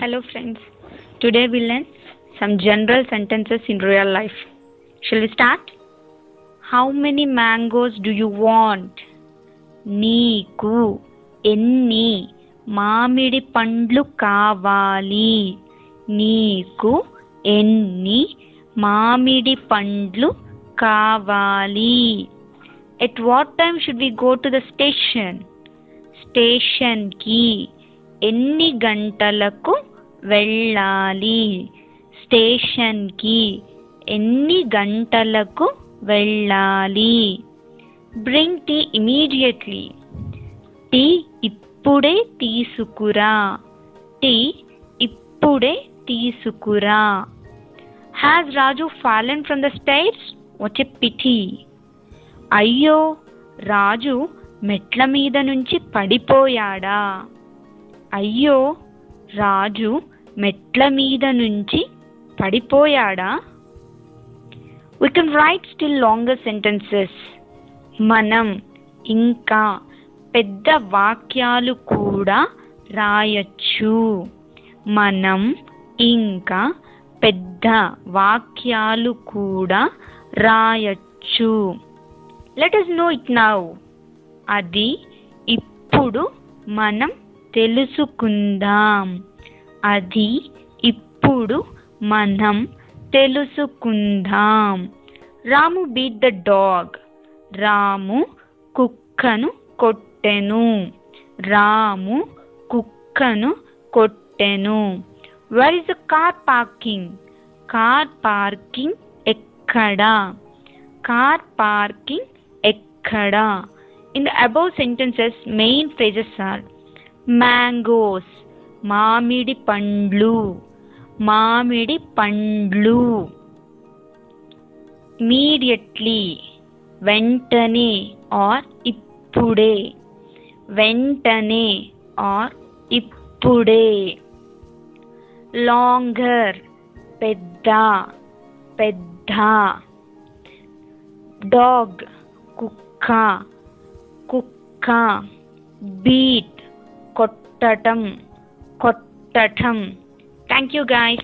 Hello friends, today we learn some general sentences in real life. Shall we start? How many mangoes do you want? నీకు ఎన్ని మామిడి పండ్లు కావాలి? నీకు ఎన్ని మామిడి పండ్లు కావాలి? At what time should we go to the station? Station కి ఎన్ని గంటలకు వెళ్ళాలి? స్టేషన్ కి ఎన్ని గంటలకు వెళ్ళాలి? Bring tea immediately. టీ ఇప్పుడే తీసుకురా. టీ ఇప్పుడే తీసుకురా. Has Raju fallen from the stairs? What a pity. అయ్యో, రాజు మెట్ల మీద నుంచి పడిపోయాడా? అయ్యో, రాజు మెట్ల మీద నుంచి పడిపోయాడా? We can write still longer sentences. మనం ఇంకా పెద్ద వాక్యాలు కూడా రాయొచ్చు. మనం ఇంకా పెద్ద వాక్యాలు కూడా రాయొచ్చు. Let us know it now. అది ఇప్పుడు మనం తెలుసుకుందాం. అది ఇప్పుడు మనం తెలుసుకుందాం. రాము beat the dog. రాము కుక్కను కొట్టెను. రాము కుక్కను కొట్టెను. Where is the car parking? Car parking ఎక్కడా? కార్ పార్కింగ్ ఎక్కడా? In the above sentences, main phrases are mangoes, మామిడి పండ్లు, మామిడి పండ్లు. Immediately, వెంటనే or ఇప్పుడే, వెంటనే or ఇప్పుడే. Longer, పెద్ద, పెద్ద. Dog, కుక్క, కుక్క. Beat, కొట్టటం, కొట్టటం. Thank you guys.